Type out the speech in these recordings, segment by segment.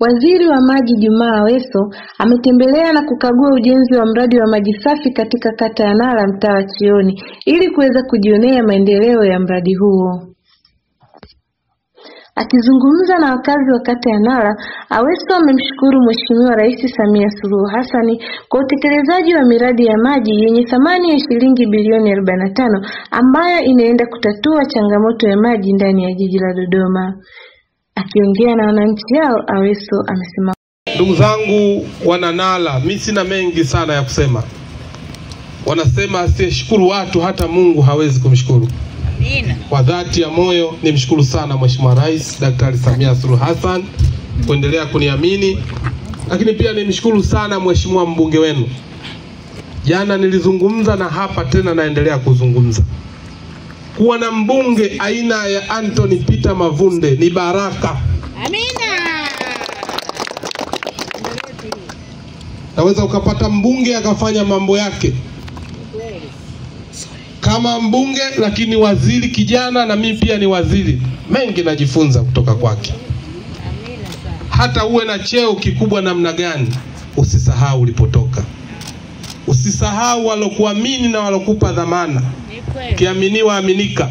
Waziri wa Maji Jumaa Aweso ametembelea na kukagua ujenzi wa mradi wa maji safi katika kata ya Nala mtaa wa Chioni ili kuweza kujionea maendeleo ya mradi huo. Akizungumza na wakazi wa kata ya Nala, Aweso amemshukuru Mheshimiwa Rais Samia Suluhu Hassan kwa utekelezaji wa miradi ya maji yenye thamani ya shilingi bilioni 45 ambayo inaenda kutatua changamoto ya maji ndani ya jiji la Dodoma. Akiongea na wananchi hao, Aweso amesema, ndugu zangu wana Nala, mimi sina mengi sana ya kusema. Wanasema asiyeshukuru watu hata Mungu hawezi kumshukuru. Amina. Kwa dhati ya moyo nimshukuru sana Mheshimiwa Rais Daktari Samia Suluhu Hassan kuendelea kuniamini, lakini pia nimshukuru sana Mheshimiwa mbunge wenu. Jana nilizungumza na hapa tena naendelea kuzungumza. Kuwa na mbunge aina ya Anthony Peter Mavunde ni baraka. Amina. Naweza ukapata mbunge akafanya mambo yake kama mbunge, lakini waziri kijana, na mimi pia ni waziri, mengi najifunza kutoka kwake. Hata uwe na cheo kikubwa namna gani, usisahau ulipotoka. Usisahau walokuamini na walokupa dhamana. Kiaminiwa aminika.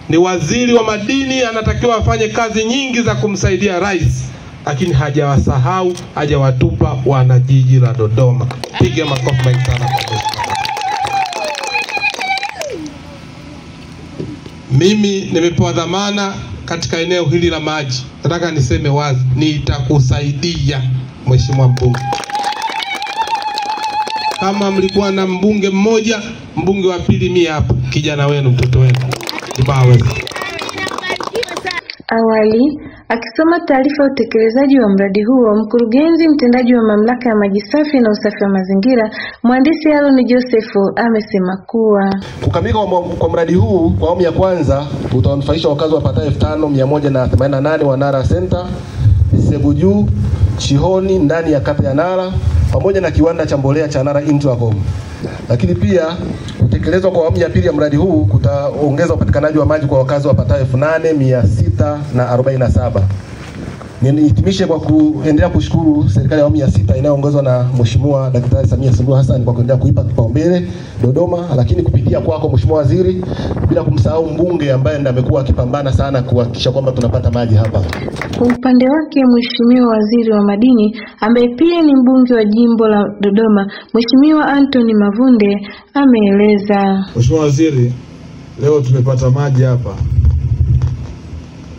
Ni waziri wa madini, anatakiwa afanye kazi nyingi za kumsaidia rais, lakini hajawasahau, hajawatupa wana jiji la Dodoma. Piga makofi mengi sana kwa mimi nimepewa dhamana katika eneo hili la maji. Nataka niseme wazi, nitakusaidia Mheshimiwa mbunge. Kama mlikuwa na mbunge mmoja, mbunge wa pili mimi hapa, kijana wenu, mtoto wenu Aweso. Awali akisoma taarifa ya utekelezaji wa mradi huo, mkurugenzi mtendaji wa mamlaka ya maji safi na usafi wa mazingira, mhandisi Aaron Joseph amesema kuwa kukamilika kwa mradi huu kwa awamu ya kwanza utawanufaisha wakazi wapatao 5188 wa Nala Center, Sebuju, Chihoni ndani ya kata ya Nala pamoja na kiwanda cha mbolea cha Nala Intracom. Lakini pia kutekelezwa kwa awamu ya pili ya mradi huu kutaongeza upatikanaji wa maji kwa wakazi wapatao 8647. Nihitimishe kwa kuendelea kushukuru serikali ya awamu ya 6 inayoongozwa na Mheshimiwa Daktari Samia Suluhu Hassan kwa kuendelea kuipa kipaumbele Dodoma, lakini kupitia kwako Mheshimiwa Waziri, bila kumsahau mbunge ambaye ndiye amekuwa akipambana sana kuhakikisha kwamba tunapata maji hapa. Kwa upande wake Mheshimiwa Waziri wa Madini ambaye pia ni mbunge wa jimbo la Dodoma, Mheshimiwa Anthony Mavunde ameeleza. Mheshimiwa Waziri, leo tumepata maji hapa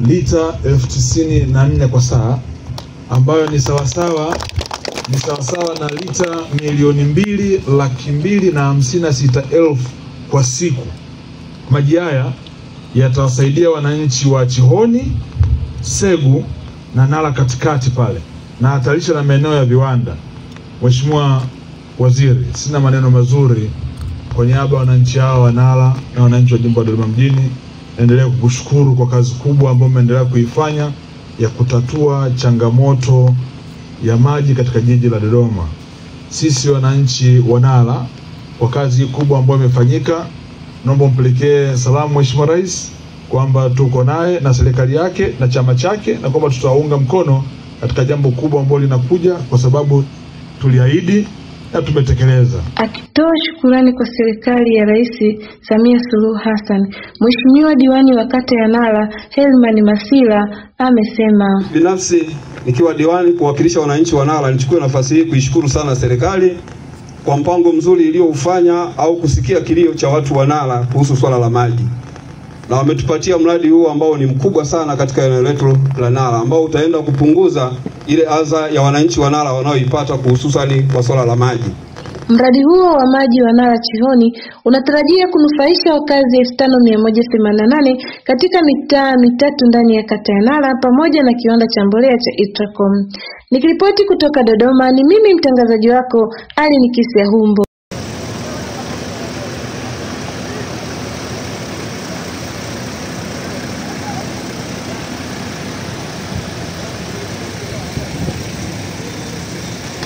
lita 94 kwa saa, ambayo ni sawasawa na lita 2,256,000 kwa siku. Maji haya yatawasaidia wananchi wa Chihoni, Segu na Nala katikati pale, na hatalisha na maeneo ya viwanda. Mheshimiwa Waziri, sina maneno mazuri kwa niaba ya wananchi hao wa Nala na wananchi wa jimbo la Dodoma mjini. Naendelea kukushukuru kwa kazi kubwa ambayo umeendelea kuifanya ya kutatua changamoto ya maji katika jiji la Dodoma. Sisi wananchi wa Nala, kwa kazi kubwa ambayo imefanyika, naomba mpelekee salamu Mheshimiwa Rais kwamba tuko naye na serikali yake na chama chake, na kwamba tutaunga mkono katika jambo kubwa ambalo linakuja, kwa sababu tuliahidi na tumetekeleza. Akitoa shukurani kwa serikali ya Rais Samia Suluhu Hassan, Mheshimiwa diwani wa kata ya Nala Helman Masila amesema, binafsi nikiwa diwani kuwakilisha wananchi wa Nala, nichukue nafasi hii kuishukuru sana serikali kwa mpango mzuri iliyoufanya au kusikia kilio cha watu wa Nala kuhusu swala la maji. Na wametupatia mradi huu ambao ni mkubwa sana katika eneo letu la Nala, ambao utaenda kupunguza ile adha ya wananchi wa Nala wanaoipata hususani kwa swala la maji. Mradi huo wa maji wa Nala Chihoni unatarajia kunufaisha wakazi 5188 katika mitaa mitatu ndani ya kata ya Nala pamoja na kiwanda cha mbolea cha Intracom. Nikiripoti kutoka Dodoma, ni mimi mtangazaji wako Ali Nikisia Humbo.